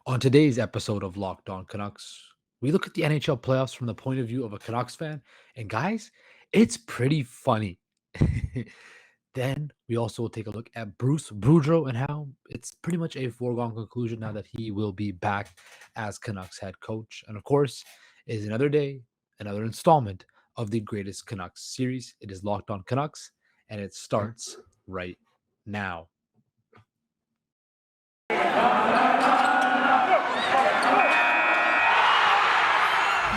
On today's episode of Locked On Canucks, we look at the NHL playoffs from the point of view of a Canucks fan. And guys, it's pretty funny. Then we also will take a look at Bruce Boudreau and how it's pretty much a foregone conclusion now that he will be back as Canucks head coach. And of course, it is another day, another installment of the Greatest Canuck Series. It is Locked On Canucks, and it starts right now.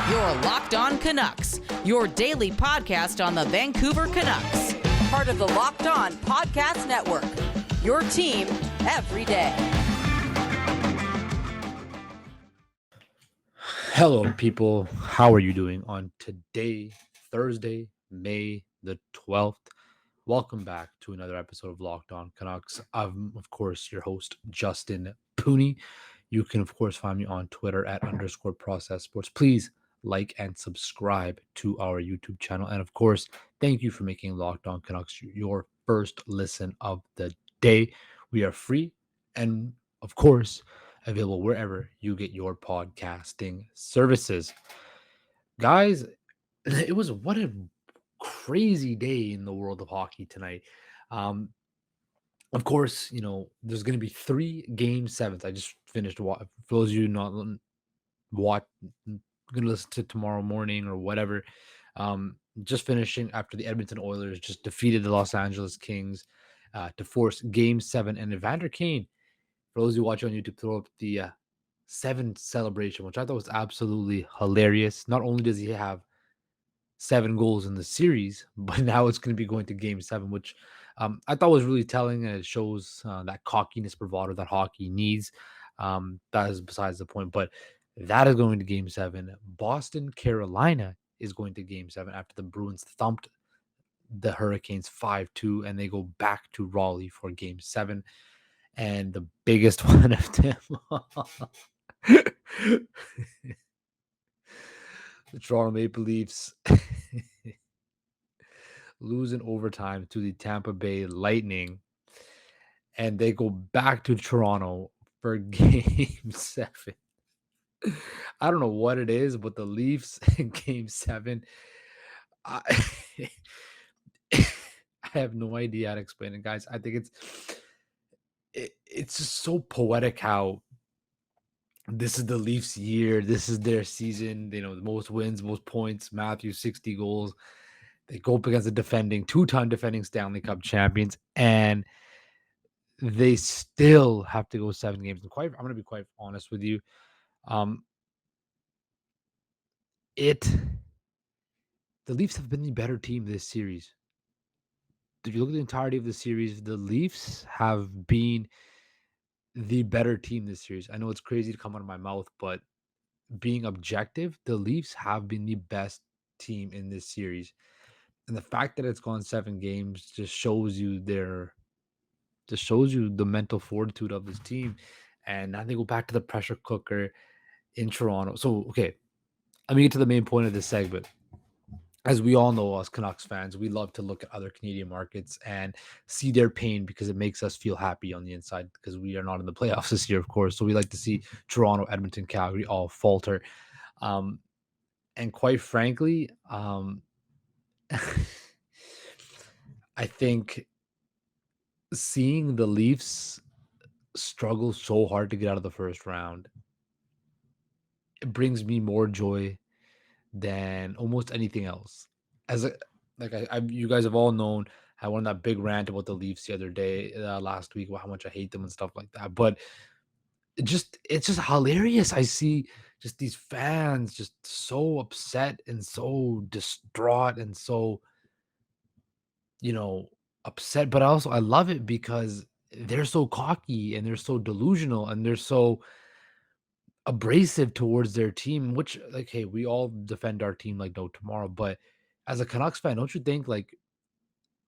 You're Locked On Canucks, your daily podcast on the Vancouver Canucks. Part of the Locked On Podcast Network, your team every day. Hello, people. How are you doing on today, Thursday, May the 12th? Welcome back to another episode of Locked On Canucks. I'm, of course, your host, Justin Pooney. You can, of course, find me on Twitter at _process sports. Please like and subscribe to our YouTube channel. And, of course, thank you for making Locked On Canucks your first listen of the day. We are free and, of course, available wherever you get your podcasting services. Guys, it was what a crazy day in the world of hockey tonight. Um, of course, there's going to be 3 Game 7s. I just finished. For those of you not watch, going to listen to tomorrow morning or whatever. Just finishing after the Edmonton Oilers just defeated the Los Angeles Kings to force Game 7. And Evander Kane, for those who watch on YouTube, throw up the 7 celebration, which I thought was absolutely hilarious. Not only does he have 7 goals in the series, but now it's going to be going to Game 7, which I thought was really telling, and it shows that cockiness, bravado that hockey needs. That is besides the point, but that is going to Game 7. Boston, Carolina is going to Game 7 after the Bruins thumped the Hurricanes 5-2, and they go back to Raleigh for Game 7. And the biggest one of them, the Toronto Maple Leafs lose in overtime to the Tampa Bay Lightning, and they go back to Toronto for Game 7. I don't know what it is, but the Leafs in Game 7, I, I have no idea how to explain it, guys. I think it's just so poetic how this is the Leafs' year. This is their season. The most wins, most points. Matthews, 60 goals. They go up against the 2-time defending Stanley Cup champions, and they still have to go 7 games. And I'm going to be quite honest with you. The Leafs have been the better team this series. If you look at the entirety of the series, the Leafs have been the better team this series. I know it's crazy to come out of my mouth, but being objective, the Leafs have been the best team in this series. And the fact that it's gone 7 games just shows you the mental fortitude of this team. And now they go back to the pressure cooker in Toronto. So, okay, let me get to the main point of this segment. As we all know, us Canucks fans, we love to look at other Canadian markets and see their pain because it makes us feel happy on the inside because we are not in the playoffs this year, of course. So we like to see Toronto, Edmonton, Calgary all falter. And quite frankly, I think seeing the Leafs struggle so hard to get out of the first round, it brings me more joy than almost anything else. You guys have all known, I went on that big rant about the Leafs the other day, last week, about how much I hate them and stuff like that. But it's just hilarious. I see just these fans just so upset and so distraught and so upset. But also I love it because they're so cocky and they're so delusional and they're so abrasive towards their team, which, like, hey, we all defend our team like no tomorrow. But as a Canucks fan, don't you think, like,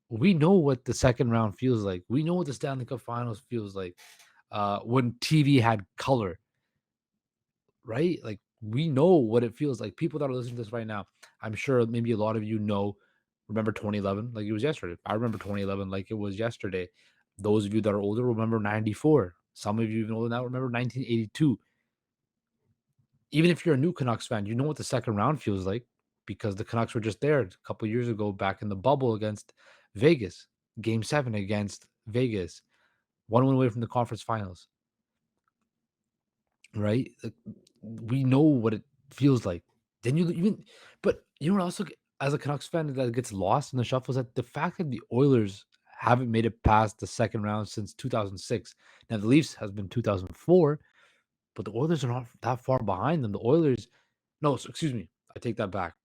we know what the second round feels like? We know what the Stanley Cup Finals feels like when TV had color, right? Like, we know what it feels like. People that are listening to this right now, I'm sure maybe a lot of you remember 2011 like it was yesterday. I remember 2011 like it was yesterday. Those of you that are older remember 94. Some of you even older now remember 1982. Even if you're a new Canucks fan, you know what the second round feels like because the Canucks were just there a couple years ago back in the bubble against Vegas, Game 7 against Vegas, one win away from the conference finals, right? Like, we know what it feels like. Then you even, but you know what also, as a Canucks fan, that gets lost in the shuffle is that the fact that the Oilers haven't made it past the second round since 2006. Now, the Leafs has been 2004, but the Oilers are not that far behind them. The Oilers, no, excuse me, I take that back.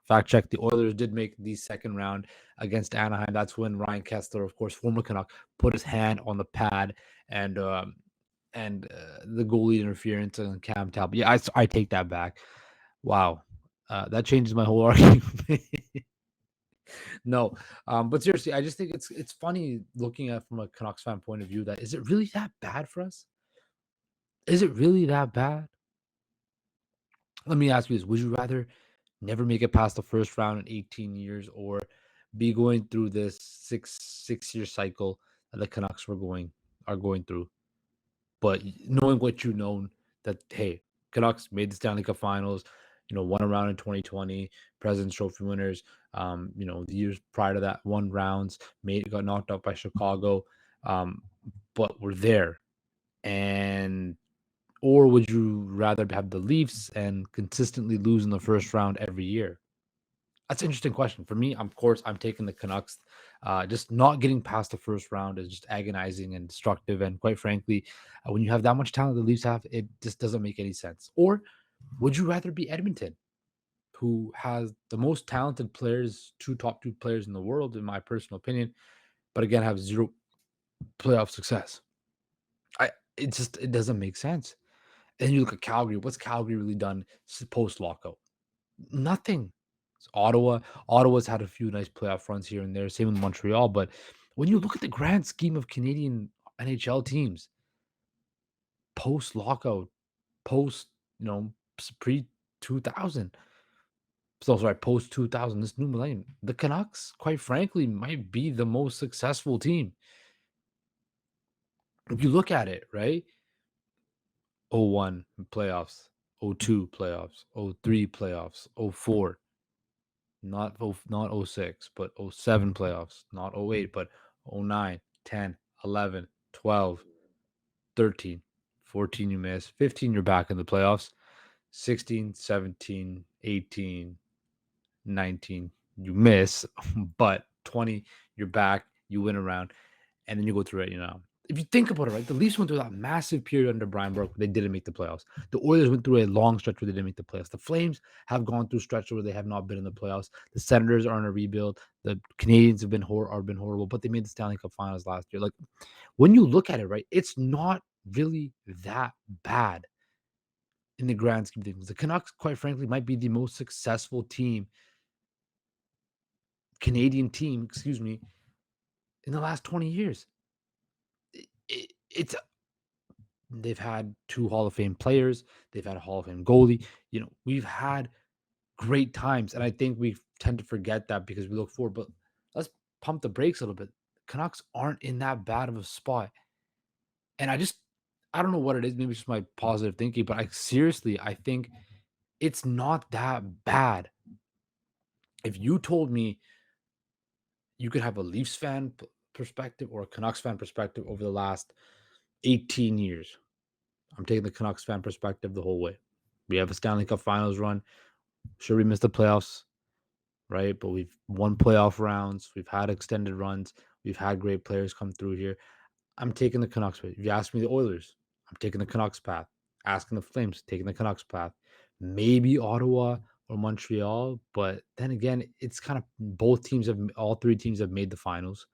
Fact check: the Oilers did make the second round against Anaheim. That's when Ryan Kessler, of course, former Canuck, put his hand on the pad and the goalie interference and Cam Talbot. Yeah, I take that back. Wow, that changes my whole argument. No, but seriously, I just think it's funny looking at from a Canucks fan point of view. That is it really that bad for us? Is it really that bad? Let me ask you this: would you rather never make it past the first round in 18 years, or be going through this six-year cycle that the Canucks are going through? But knowing what you know, that hey, Canucks made the Stanley Cup Finals, won a round in 2020, President's Trophy winners. The years prior to that, won rounds, got knocked out by Chicago, but we're there. And or would you rather have the Leafs and consistently lose in the first round every year? That's an interesting question. For me, of course, I'm taking the Canucks. Just not getting past the first round is just agonizing and destructive. And quite frankly, when you have that much talent the Leafs have, it just doesn't make any sense. Or would you rather be Edmonton, who has the most talented players, top two players in the world, in my personal opinion, but again, have zero playoff success? It doesn't make sense. And you look at Calgary. What's Calgary really done post lockout? Nothing. It's Ottawa. Ottawa's had a few nice playoff runs here and there. Same with Montreal. But when you look at the grand scheme of Canadian NHL teams, post lockout, post pre 2000, so sorry, post 2000, this new millennium, the Canucks, quite frankly, might be the most successful team. If you look at it, right? 01 playoffs, 02 playoffs, 03 playoffs, 04, not 06, but 07 playoffs, not 08, but 09, 10, 11, 12, 13, 14 you miss, 15 you're back in the playoffs, 16, 17, 18, 19 you miss, but 20 you're back, you win a round, and then you go through it, If you think about it, right, the Leafs went through that massive period under Brian Burke where they didn't make the playoffs. The Oilers went through a long stretch where they didn't make the playoffs. The Flames have gone through stretches where they have not been in the playoffs. The Senators are in a rebuild. The Canadians have been horrible, but they made the Stanley Cup Finals last year. Like, when you look at it, right, it's not really that bad in the grand scheme of things. The Canucks, quite frankly, might be the most successful Canadian team, excuse me, in the last 20 years. It's They've had 2 Hall of Fame players. They've had a Hall of Fame goalie. We've had great times, and I think we tend to forget that because we look forward. But let's pump the brakes a little bit. Canucks aren't in that bad of a spot, and I don't know what it is. Maybe it's just my positive thinking, but I think it's not that bad. If you told me you could have a Leafs fan perspective or a Canucks fan perspective over the last 18 years, I'm taking the Canucks fan perspective the whole way. We have a Stanley Cup Finals run. Sure, we missed the playoffs, right? But we've won playoff rounds. We've had extended runs. We've had great players come through here. I'm taking the Canucks. If you ask me the Oilers, I'm taking the Canucks path. Asking the Flames, taking the Canucks path. Maybe Ottawa or Montreal, but then again, it's kind of all three teams have made the finals.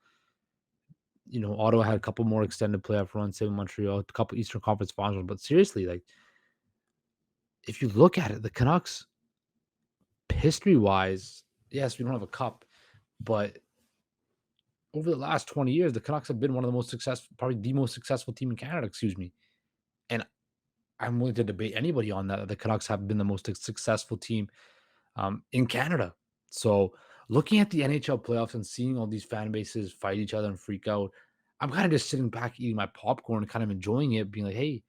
Ottawa had a couple more extended playoff runs, same with Montreal, a couple Eastern Conference finals, but seriously, like, if you look at it, the Canucks, history-wise, yes, we don't have a cup, but over the last 20 years, the Canucks have been one of the most successful, probably the most successful team in Canada, excuse me. And I'm willing to debate anybody on that. The Canucks have been the most successful team in Canada. So looking at the NHL playoffs and seeing all these fan bases fight each other and freak out, I'm kind of just sitting back, eating my popcorn, kind of enjoying it, being like, hey,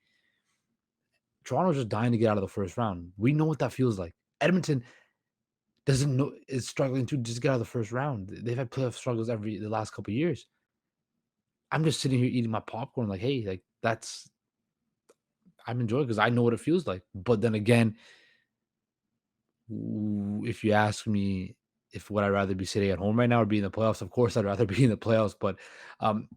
Toronto's just dying to get out of the first round. We know what that feels like. Edmonton doesn't know is struggling to just get out of the first round. They've had playoff struggles the last couple of years. I'm just sitting here eating my popcorn, like, hey, like I'm enjoying because I know what it feels like. But then again, if you ask me if would I rather be sitting at home right now or be in the playoffs, of course I'd rather be in the playoffs. But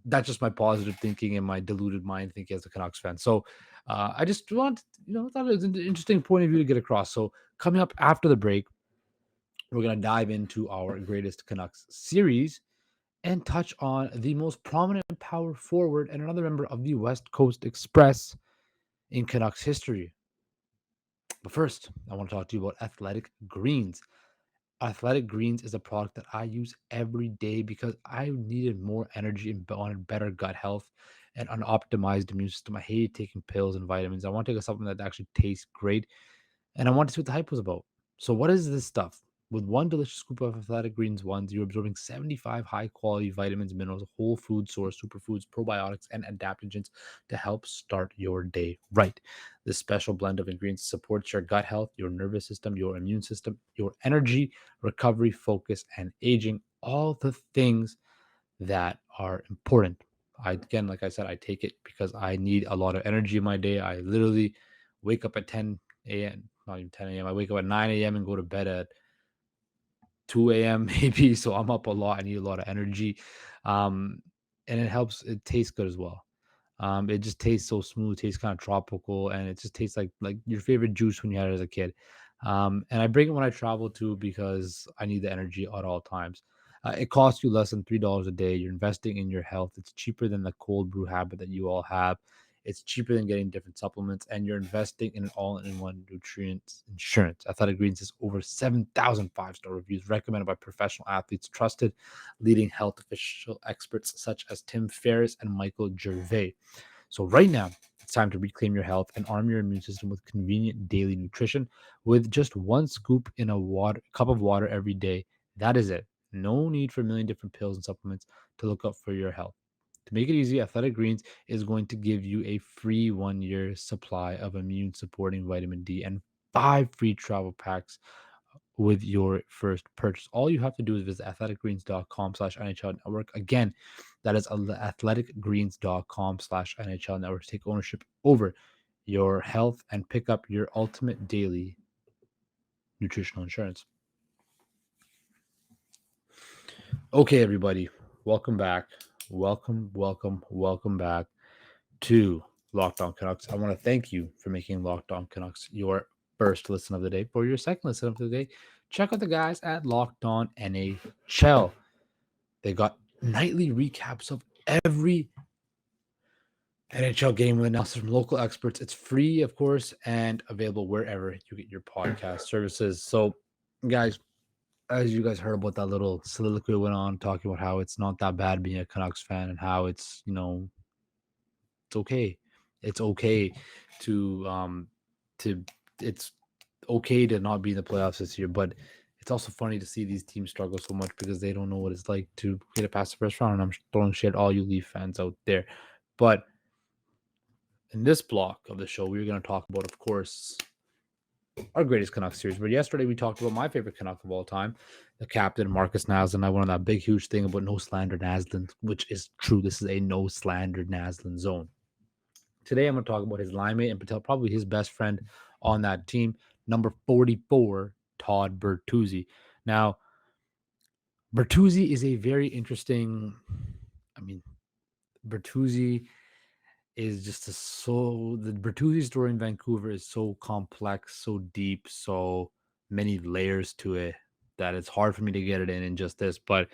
that's just my positive thinking and my deluded mind thinking as a Canucks fan. So I just want, thought it was an interesting point of view to get across. So coming up after the break, we're gonna dive into our Greatest Canucks series and touch on the most prominent power forward and another member of the West Coast Express in Canucks history. But first, I want to talk to you about Athletic Greens. Athletic Greens is a product that I use every day because I needed more energy and wanted better gut health and an optimized immune system. I hated taking pills and vitamins. I want to take something that actually tastes great, and I want to see what the hype was about. So, what is this stuff? With one delicious scoop of Athletic Greens ones, you're absorbing 75 high-quality vitamins, minerals, whole food source, superfoods, probiotics, and adaptogens to help start your day right. This special blend of ingredients supports your gut health, your nervous system, your immune system, your energy, recovery, focus, and aging. All the things that are important. Again, like I said, I take it because I need a lot of energy in my day. I literally wake up at 10 a.m., not even 10 a.m. I wake up at 9 a.m. and go to bed at 2 a.m. maybe. So I'm up a lot. I need a lot of energy. Um, and it helps. It tastes good as well. It just tastes so smooth, tastes kind of tropical, and it just tastes like your favorite juice when you had it as a kid. And I bring it when I travel too because I need the energy at all times. It costs you less than $3 a day. You're investing in your health. It's cheaper than the cold brew habit that you all have. It's cheaper than getting different supplements, and you're investing in an all-in-one nutrient insurance. Athletic Greens has over 7,000 five-star reviews recommended by professional athletes, trusted leading health official experts such as Tim Ferriss and Michael Gervais. So right now, it's time to reclaim your health and arm your immune system with convenient daily nutrition with just one scoop in a cup of water every day. That is it. No need for a million different pills and supplements to look up for your health. To make it easy, Athletic Greens is going to give you a free 1 year supply of immune supporting vitamin D and 5 free travel packs with your first purchase. All you have to do is visit athleticgreens.com/NHL network. Again, that is athleticgreens.com/NHL network. Take ownership over your health and pick up your ultimate daily nutritional insurance. Okay, everybody, welcome back. Welcome back to Locked On Canucks. I want to thank you for making Locked On Canucks your first listen of the day. For your second listen of the day, check out the guys at Locked On NHL. They got nightly recaps of every NHL game with analysis from local experts. It's free, of course, and available wherever you get your podcast services. So, guys, as you guys heard about that little soliloquy went on talking about how it's not that bad being a Canucks fan and how it's, it's okay. It's okay to it's okay to not be in the playoffs this year, but it's also funny to see these teams struggle so much because they don't know what it's like to get it past the first round. And I'm throwing shit at all you Leaf fans out there. But in this block of the show, we're going to talk about, of course, our Greatest Canuck Series. But yesterday we talked about my favorite Canuck of all time, the captain, Marcus Naslund. I went on that big, huge thing about no slander Naslund, which is true. This is a no slander Naslund zone. Today I'm going to talk about his line mate and probably his best friend on that team, number 44, Todd Bertuzzi. Now, Bertuzzi is a very interesting, Bertuzzi is just the Bertuzzi story in Vancouver is so complex, so deep, so many layers to it that it's hard for me to get it in just this. But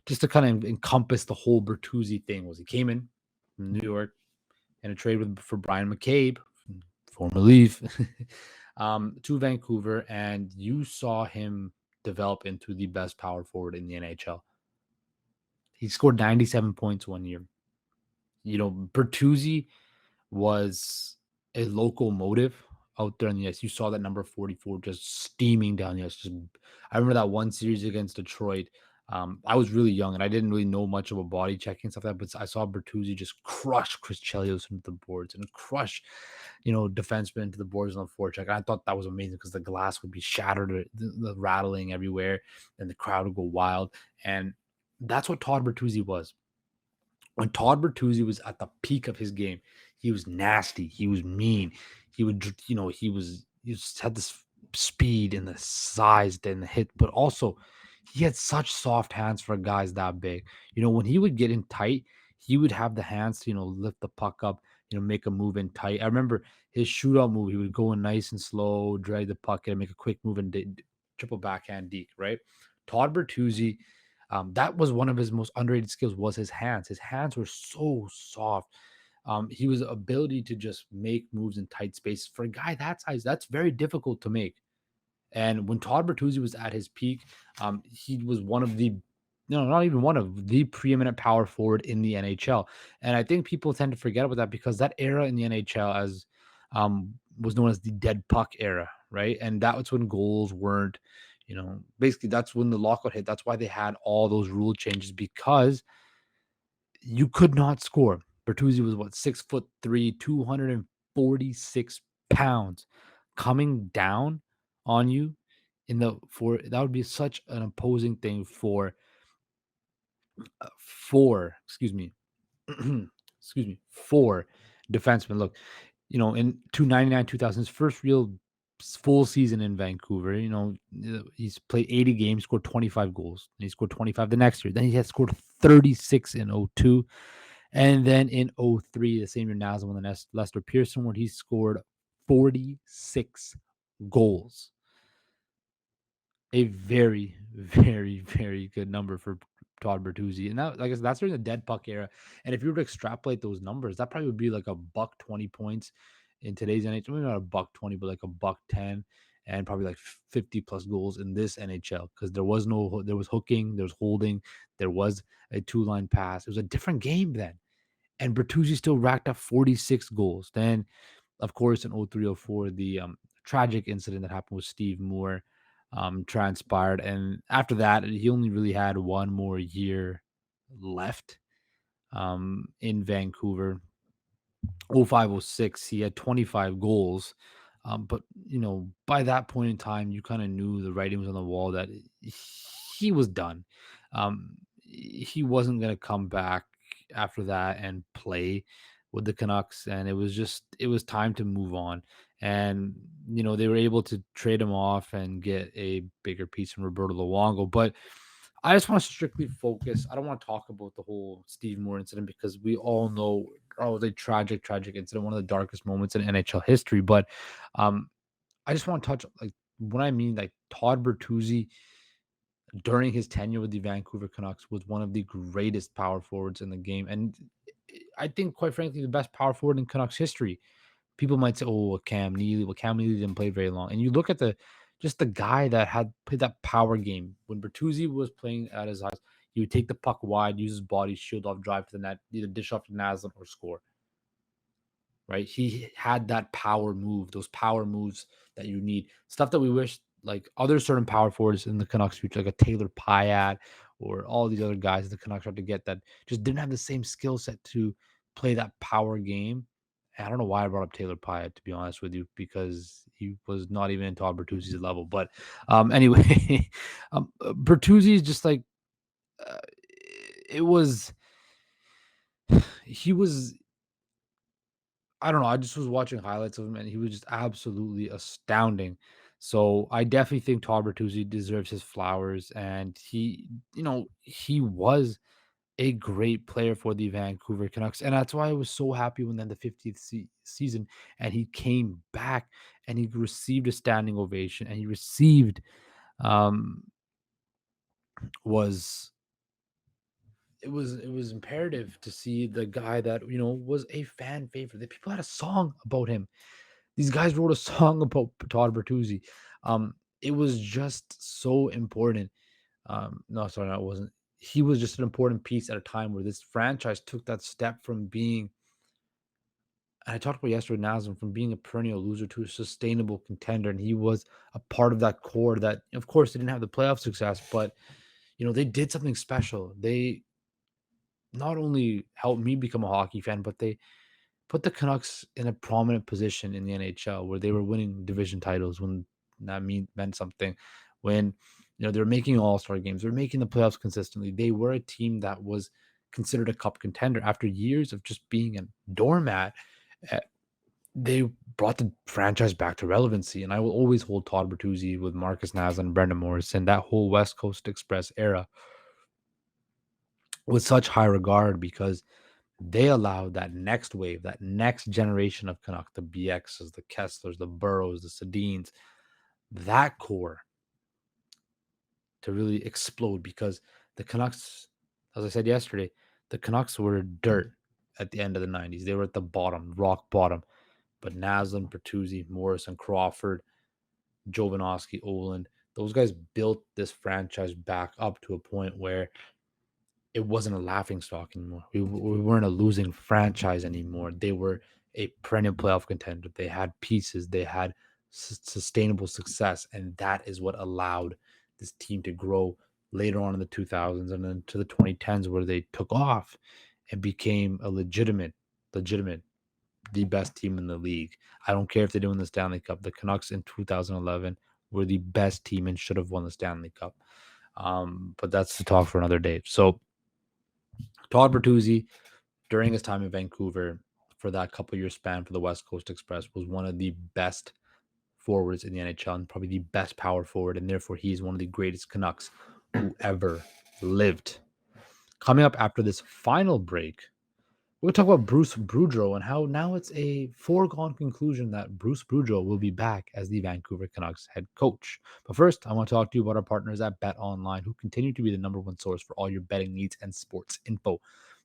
just to kind of encompass the whole Bertuzzi thing was he came in from New York in a trade for Brian McCabe, former Leaf, to Vancouver, and you saw him develop into the best power forward in the NHL. He scored 97 points 1 year. Bertuzzi was a locomotive out there in the ice. You saw that number 44 just steaming down the ice. I remember that one series against Detroit. I was really young and I didn't really know much about body checking and stuff like that, but I saw Bertuzzi just crush Chris Chelios into the boards and crush, defensemen into the boards on the forecheck. And I thought that was amazing because the glass would be shattered, the rattling everywhere, and the crowd would go wild. And that's what Todd Bertuzzi was. When Todd Bertuzzi was at the peak of his game, he was nasty. He was mean. He would, he just had this speed and the size and the hit, but also he had such soft hands for guys that big. When he would get in tight, he would have the hands to, lift the puck up, make a move in tight. I remember his shootout move. He would go in nice and slow, drag the puck and make a quick move and triple backhand deke, right? Todd Bertuzzi, that was one of his most underrated skills was his hands. His hands were so soft. He was ability to just make moves in tight spaces. For a guy that size, that's very difficult to make. And when Todd Bertuzzi was at his peak, he was one of the, no, not even one of the preeminent power forward in the NHL. And I think people tend to forget about that because that era in the NHL as was known as the dead puck era, right? And that was when goals weren't, basically that's when the lockout hit. That's why they had all those rule changes because you could not score. Bertuzzi was what 6'3", 246 pounds, coming down on you for that would be such an imposing thing for excuse me excuse me for defensemen. Look, in 299 2000, his first real full season in Vancouver, he's played 80 games, scored 25 goals, and he scored 25 the next year. Then he had scored 36 in 02. And then in 03, the same year Nazem won the Lester Pearson Award, he scored 46 goals. A very, very, very good number for Todd Bertuzzi. And that, like I said, that's during the dead puck era. And if you were to extrapolate those numbers, that probably would be like a buck 20 points in today's NHL. Maybe not a buck 20, but like a buck 10 and probably like 50 plus goals in this NHL because there was hooking, there was holding, there was a 2-line pass. It was a different game then. And Bertuzzi still racked up 46 goals. Then, of course, in 03-04, the tragic incident that happened with Steve Moore transpired. And after that, he only really had one more year left in Vancouver. 05-06, he had 25 goals. But, by that point in time, you kind of knew the writing was on the wall that he was done. He wasn't going to come back after that and play with the Canucks. And it was time to move on. And, they were able to trade him off and get a bigger piece from Roberto Luongo. But I just want to strictly focus. I don't want to talk about the whole Steve Moore incident because we all know it was a tragic, tragic incident, one of the darkest moments in NHL history. But I just want to touch like when I mean like Todd Bertuzzi during his tenure with the Vancouver Canucks was one of the greatest power forwards in the game, and I think, quite frankly, the best power forward in Canucks history. People might say, "Oh, Cam Neely." Well, Cam Neely didn't play very long, and you look at the guy that had played that power game when Bertuzzi was playing at his highest. He would take the puck wide, use his body, shield off, drive to the net, either dish off to Naslin or score. Right? He had that power move, those power moves that you need. Stuff that we wish like other certain power forwards in the Canucks future, like a Taylor Pyatt or all these other guys the Canucks had to get that just didn't have the same skill set to play that power game. And I don't know why I brought up Taylor Pyatt, to be honest with you, because he was not even in Todd Bertuzzi's level. But anyway, Bertuzzi is just like it was. He was I don't know. I just was watching highlights of him, and he was just absolutely astounding. So I definitely think Todd Bertuzzi deserves his flowers, and he was a great player for the Vancouver Canucks, and that's why I was so happy when then the 50th season, and he came back, and he received a standing ovation, and he received um was it was imperative to see the guy that was a fan favorite. The people had a song about him. These guys wrote a song about Todd Bertuzzi. It was just so important. No, sorry, no, it wasn't. He was just an important piece at a time where this franchise took that step from being, and I talked about yesterday, Nazem, from being a perennial loser to a sustainable contender. And he was a part of that core that, of course, they didn't have the playoff success, but they did something special. They not only helped me become a hockey fan, but they put the Canucks in a prominent position in the NHL where they were winning division titles when meant something. When they're making all-star games, they're making the playoffs consistently. They were a team that was considered a cup contender after years of just being a doormat. uh, They brought the franchise back to relevancy, and I will always hold Todd Bertuzzi with Marcus Naslund and Brendan Morrison, that whole West Coast Express era, with such high regard because they allowed that next wave, that next generation of Canuck, the BXs, the Kesslers, the Burrows, the Sedins, that core to really explode because the Canucks, as I said yesterday, the Canucks were dirt at the end of the 90s. They were at the bottom, rock bottom. But Naslund, Bertuzzi, Morrison, Crawford, Jovanovski, Oland, those guys built this franchise back up to a point where it wasn't a laughing stock anymore. We weren't a losing franchise anymore. They were a perennial playoff contender. They had pieces. They had sustainable success, and that is what allowed this team to grow later on in the 2000s and then to the 2010s, where they took off and became a legitimate, the best team in the league. I don't care if they win the Stanley Cup. The Canucks in 2011 were the best team and should have won the Stanley Cup. But that's the talk for another day. So Todd Bertuzzi, during his time in Vancouver, for that couple year span for the West Coast Express, was one of the best forwards in the NHL and probably the best power forward, and therefore he is one of the greatest Canucks who ever lived. Coming up after this final break, we'll talk about Bruce Boudreau and how now it's a foregone conclusion that Bruce Boudreau will be back as the Vancouver Canucks head coach. But first, I want to talk to you about our partners at BetOnline, who continue to be the number one source for all your betting needs and sports info.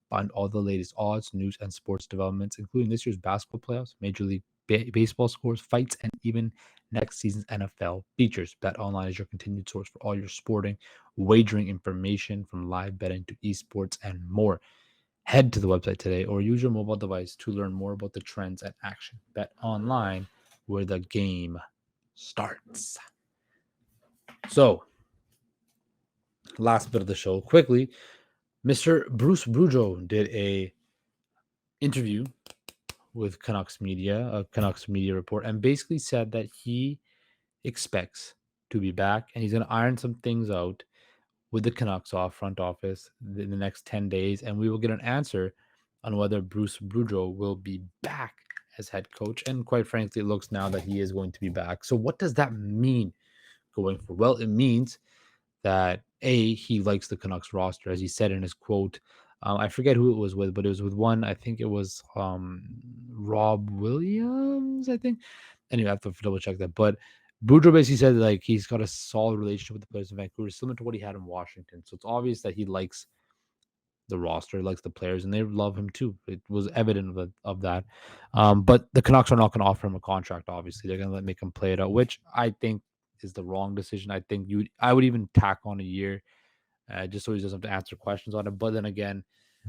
Find all the latest odds, news, and sports developments, including this year's basketball playoffs, Major League Baseball scores, fights, and even next season's NFL features. BetOnline is your continued source for all your sporting wagering information, from live betting to esports and more. Head to the website today or use your mobile device to learn more about the trends and action. BetOnline, where the game starts. So, last bit of the show, quickly, Mr. Bruce Boudreau did a interview with Canucks media, a Canucks media report, and basically said that he expects to be back and he's going to iron some things out with the Canucks front office in the next 10 days, and we will get an answer on whether Bruce Boudreau will be back as head coach. And quite frankly, it looks now that he is going to be back. So what does that mean going forward? Well, it means that he likes the Canucks roster, as he said in his quote. I forget who it was with, but it was with one. I think it was Rob Williams. I think. Anyway, I have to double check that. But Boudreau basically said like he's got a solid relationship with the players in Vancouver, similar to what he had in Washington. So it's obvious that he likes the roster, likes the players, and they love him too. It was evident of that. But the Canucks are not going to offer him a contract. Obviously, they're going to make him play it out, which I think is the wrong decision. I would even tack on a year, just so he doesn't have to answer questions on it. But then again,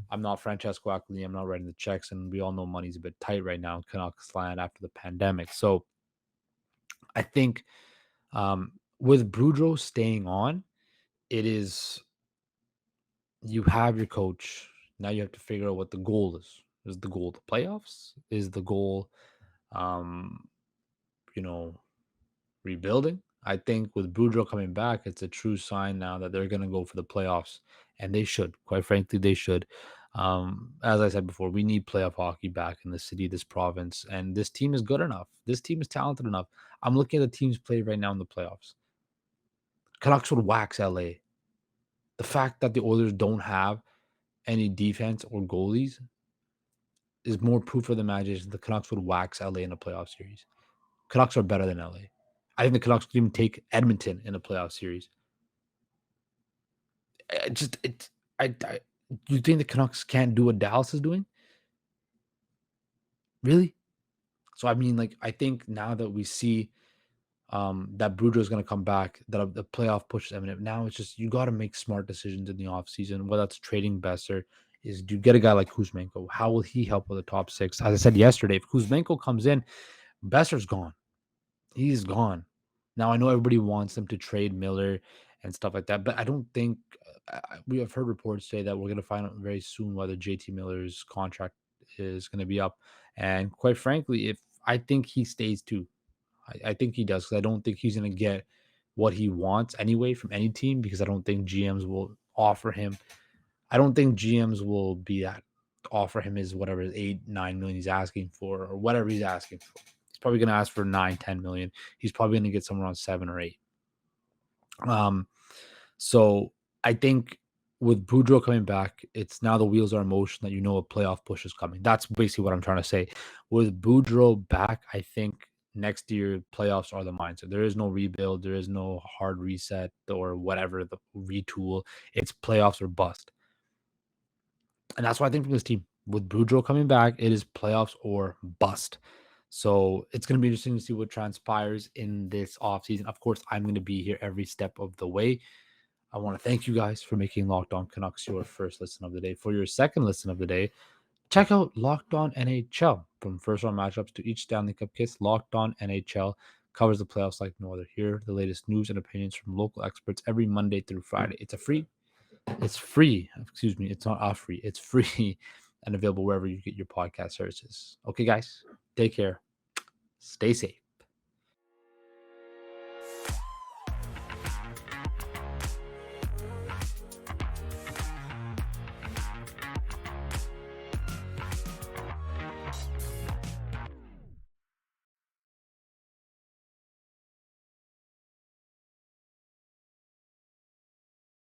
I'm not Francesco Aquilini. I'm not writing the checks, and we all know money's a bit tight right now in Canucks land after the pandemic. So I think with Boudreau staying on, it is you have your coach. Now you have to figure out what the goal is. Is the goal the playoffs? Is the goal, um, you know, rebuilding? I think with Boudreau coming back, it's a true sign now that they're going to go for the playoffs, and they should. Quite frankly, they should. As I said before, we need playoff hockey back in the city, this province, and this team is good enough. This team is talented enough. I'm looking at the teams played right now in the playoffs. Canucks would wax LA. The fact that the Oilers don't have any defense or goalies is more proof of the imagination the Canucks would wax LA in a playoff series. Canucks are better than LA. I think the Canucks could even take Edmonton in a playoff series. You think the Canucks can't do what Dallas is doing? Really? So I mean, like, I think now that we see that Boudreau is going to come back, that the playoff push is imminent. Now it's just you got to make smart decisions in the offseason, whether that's trading Besser, is do you get a guy like Kuzmenko? How will he help with the top six? As I said yesterday, if Kuzmenko comes in, Besser's gone. He's gone. Now I know everybody wants them to trade Miller and stuff like that, but I don't think we have heard reports say that we're going to find out very soon whether JT Miller's contract is going to be up. And quite frankly, if I think he stays too, I think he does, because I don't think he's going to get what he wants anyway from any team, because I don't think GMs will offer him. I don't think GMs will be that offer him his whatever 8-9 million he's asking for, or whatever he's asking for. He's probably going to ask for 9-10 million. He's probably going to get somewhere around 7 or 8. So I think with Boudreaux coming back, it's now the wheels are in motion, that a playoff push is coming. That's basically what I'm trying to say. With Boudreaux back, I think next year playoffs are the mindset. There is no rebuild. There is no hard reset or whatever, the retool. It's playoffs or bust. And that's what I think from this team. With Boudreaux coming back, it is playoffs or bust. So it's going to be interesting to see what transpires in this offseason. Of course, I'm going to be here every step of the way. I want to thank you guys for making Locked On Canucks your first listen of the day. For your second listen of the day, check out Locked On NHL. From first round matchups to each Stanley Cup kiss, Locked On NHL covers the playoffs like no other. Hear the latest news and opinions from local experts every Monday through Friday. It's free. It's not free. It's free and available wherever you get your podcast services. Okay, guys, take care. Stay safe.